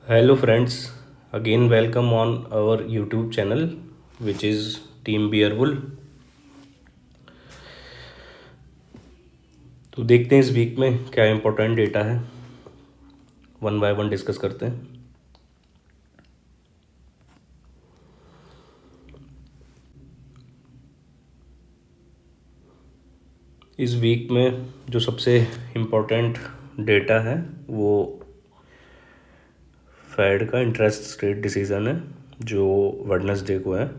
Hello friends, again welcome on our YouTube channel which is Team Beerbull। तो देखते हैं इस वीक में क्या इम्पोर्टेंट डेटा है, वन बाय वन डिस्कस करते हैं। इस वीक में जो सबसे इम्पोर्टेंट डेटा है वो फेड का इंटरेस्ट रेट डिसीजन है जो वेडनेसडे को है।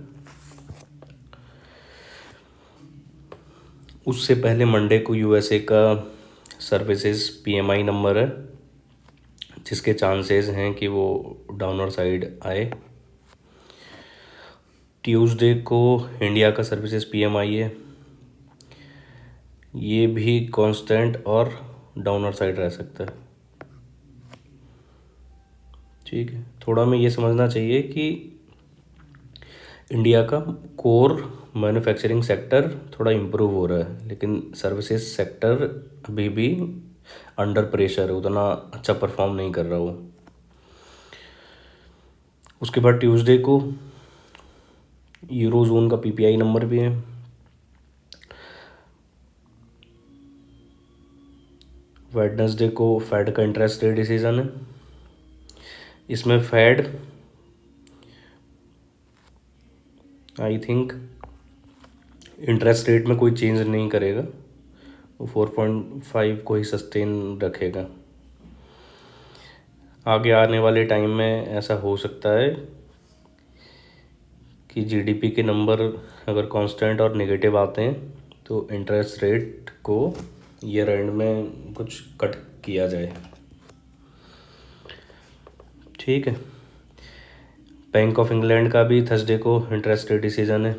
उससे पहले मंडे को यूएसए का सर्विसेज पीएमआई नंबर है जिसके चांसेस हैं कि वो डाउनर साइड आए। ट्यूसडे को इंडिया का सर्विसेज पीएमआई है, ये भी कांस्टेंट और डाउनर साइड रह सकता है। ठीक है, थोड़ा हमें ये समझना चाहिए कि इंडिया का कोर मैन्युफैक्चरिंग सेक्टर थोड़ा इम्प्रूव हो रहा है, लेकिन सर्विसेज सेक्टर अभी भी अंडर प्रेशर है, उतना अच्छा परफॉर्म नहीं कर रहा वो। उसके बाद ट्यूसडे को यूरो जोन का पीपीआई नंबर भी है। वेडनेसडे को फेड का इंटरेस्ट रेट डिसीजन है। इसमें Fed I think interest rate में कोई चेंज नहीं करेगा, वो 4.5 को ही सस्टेन रखेगा। आगे आने वाले टाइम में ऐसा हो सकता है कि जीडीपी के नंबर अगर कांस्टेंट और नेगेटिव आते हैं तो इंटरेस्ट रेट को ईयर एंड में कुछ कट किया जाए। ठीक है, बैंक ऑफ इंग्लैंड का भी थर्सडे को इंटरेस्ट रेट डिसीजन है,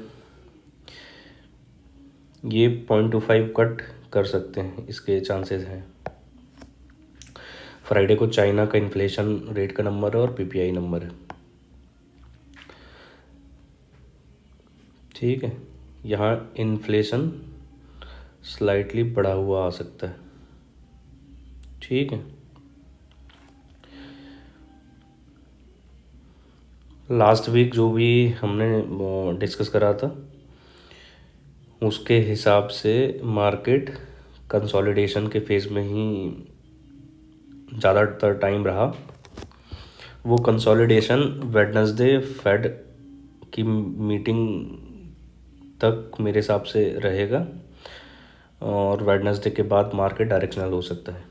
ये 0.25 कट कर सकते हैं, इसके चांसेस हैं। फ्राइडे को चाइना का इन्फ्लेशन रेट का नंबर है और पीपीआई नंबर है। ठीक है, यहाँ इन्फ्लेशन स्लाइटली बढ़ा हुआ आ सकता है। ठीक है, लास्ट वीक जो भी हमने डिस्कस करा था उसके हिसाब से मार्केट कंसोलिडेशन के फेज़ में ही ज़्यादातर टाइम रहा। वो कंसोलिडेशन वेडनेसडे फेड की मीटिंग तक मेरे हिसाब से रहेगा और वेडनेसडे के बाद मार्केट डायरेक्शनल हो सकता है।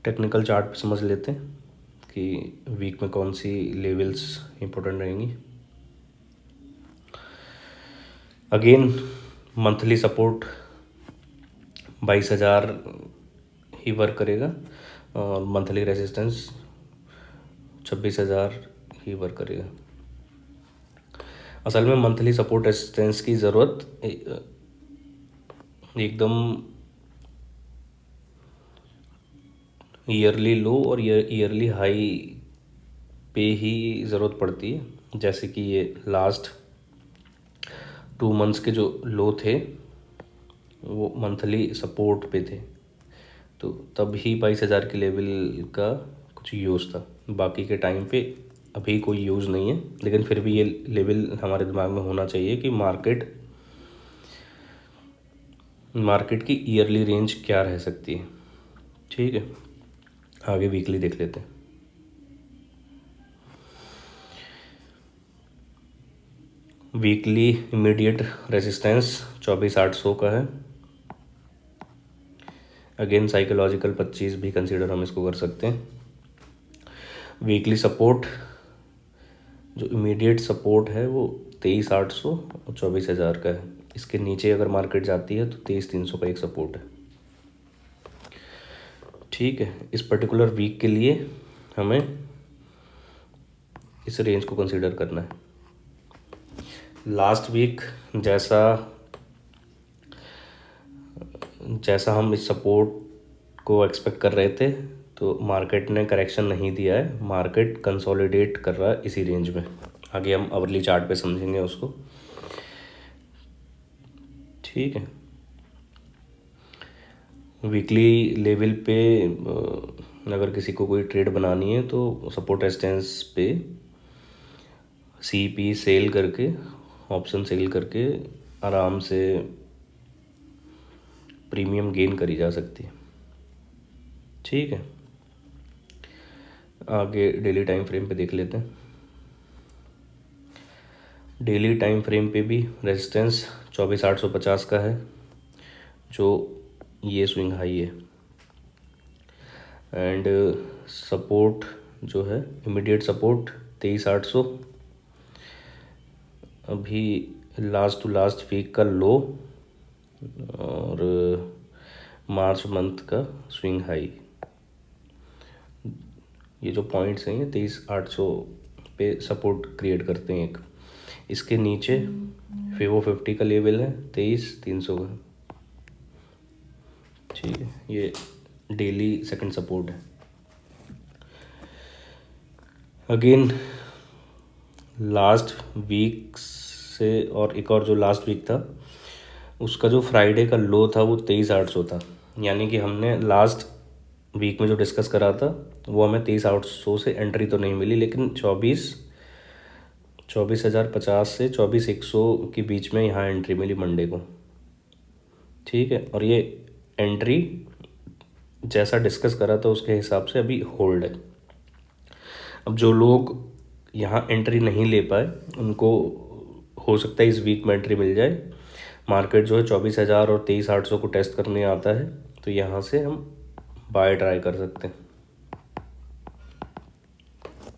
टेक्निकल चार्ट पे समझ लेते हैं कि वीक में कौन सी लेवल्स इंपॉर्टेंट रहेंगी। अगेन मंथली सपोर्ट 22,000 ही वर्क करेगा और मंथली रेजिस्टेंस 26,000 ही वर्क करेगा। असल में मंथली सपोर्ट रेजिस्टेंस की ज़रूरत एकदम ईयरली लो और ईयरली हाई पे ही ज़रूरत पड़ती है। जैसे कि ये लास्ट 2 मंथ्स के जो लो थे वो मंथली सपोर्ट पे थे, तो तब ही 22,000 के लेवल का कुछ यूज़ था। बाकी के टाइम पे अभी कोई यूज़ नहीं है, लेकिन फिर भी ये लेवल हमारे दिमाग में होना चाहिए कि मार्केट की ईयरली रेंज क्या रह सकती है। ठीक है, आगे वीकली देख लेते हैं। वीकली इमीडिएट रेजिस्टेंस 24,800 का है। अगेन साइकोलॉजिकल 25 भी कंसीडर हम इसको कर सकते हैं। वीकली सपोर्ट जो इमीडिएट सपोर्ट है वो 23,800 और 24,000 का है। इसके नीचे अगर मार्केट जाती है तो 23,300 का एक सपोर्ट है। ठीक है, इस पर्टिकुलर वीक के लिए हमें इस रेंज को कंसीडर करना है। लास्ट वीक जैसा हम इस सपोर्ट को एक्सपेक्ट कर रहे थे तो मार्केट ने करेक्शन नहीं दिया है, मार्केट कंसोलिडेट कर रहा है इसी रेंज में। आगे हम अवर्ली चार्ट पे समझेंगे उसको। ठीक है, वीकली लेवल पे अगर किसी को कोई ट्रेड बनानी है तो सपोर्ट रेजिस्टेंस पे CP सेल करके, ऑप्शन सेल करके आराम से प्रीमियम गेन करी जा सकती है। ठीक है, आगे डेली टाइम फ्रेम पे देख लेते हैं। डेली टाइम फ्रेम पे भी रेजिस्टेंस 24,850 का है, जो ये स्विंग हाई है, एंड सपोर्ट जो है इमीडिएट सपोर्ट 23,800। अभी लास्ट टू लास्ट वीक का लो और मार्च मंथ का स्विंग हाई, ये जो पॉइंट्स हैं ये 23,800 पे सपोर्ट क्रिएट करते हैं एक। इसके नीचे फिवो 50 का लेवल है 23,300 का। ठीक है, ये डेली सेकंड सपोर्ट है। अगेन लास्ट वीक से और एक और जो लास्ट वीक था उसका जो फ्राइडे का लो था वो 23,800 था। यानी कि हमने लास्ट वीक में जो डिस्कस करा था वो हमें 23,800 से एंट्री तो नहीं मिली, लेकिन 24,050 से 24,100 के बीच में यहाँ एंट्री मिली मंडे को। ठीक है, और ये एंट्री जैसा डिस्कस करा था उसके हिसाब से अभी होल्ड है। अब जो लोग यहाँ एंट्री नहीं ले पाए उनको हो सकता है इस वीक में एंट्री मिल जाए। मार्केट जो है 24,000 और 23,800 को टेस्ट करने आता है, तो यहाँ से हम बाय ट्राई कर सकते हैं।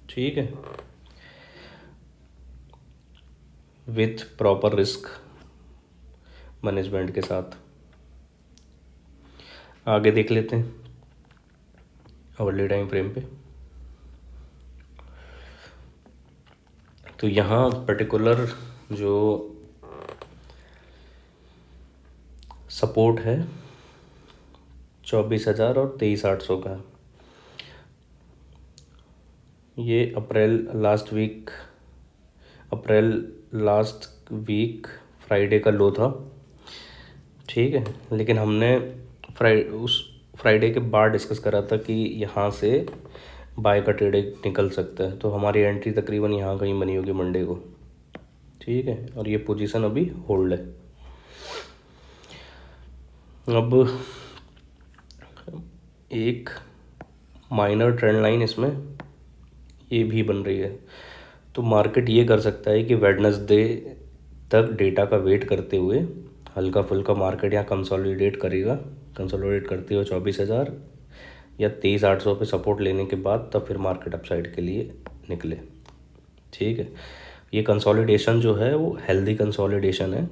ठीक है, विथ प्रॉपर रिस्क मैनेजमेंट के साथ। आगे देख लेते हैं अवर्ली टाइम फ्रेम पे। तो यहाँ पर्टिकुलर जो सपोर्ट है 24,000 और 23,800 का, ये अप्रैल लास्ट वीक फ्राइडे का लो था। ठीक है, लेकिन हमने उस फ्राइडे के बाद डिस्कस करा था कि यहाँ से बाय का ट्रेड निकल सकता है, तो हमारी एंट्री तकरीबन यहाँ कहीं बनी होगी मंडे को। ठीक है, और ये पोजीशन अभी होल्ड है। अब एक माइनर ट्रेंड लाइन इसमें ये भी बन रही है, तो मार्केट ये कर सकता है कि वेडनेसडे तक डेटा का वेट करते हुए हल्का फुल्का मार्केट यहाँ कंसोलिडेट करेगा। कंसोलिडेट करते हुए 24,000 या 23,800 पे सपोर्ट लेने के बाद तब फिर मार्केट अपसाइड के लिए निकले। ठीक है, ये कंसोलिडेशन जो है वो हेल्दी कंसोलिडेशन है।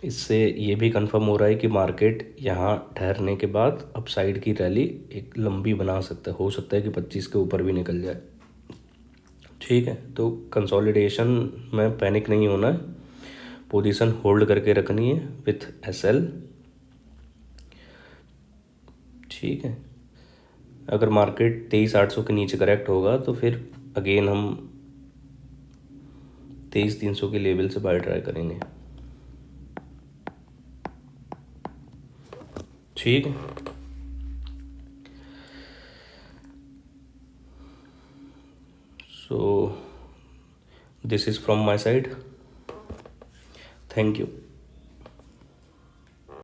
इससे ये भी कंफर्म हो रहा है कि मार्केट यहाँ ठहरने के बाद अपसाइड की रैली एक लंबी बना सकता है, हो सकता है कि 25 के ऊपर भी निकल जाए। ठीक है, तो कंसोलिडेशन में पैनिक नहीं होना है, पोजीशन होल्ड करके रखनी है विथ SL। ठीक है, अगर मार्केट 23,800 के नीचे करेक्ट होगा तो फिर अगेन हम 23,300 के लेवल से बाय ट्राई करेंगे। ठीक है, so this is from my side. Thank you.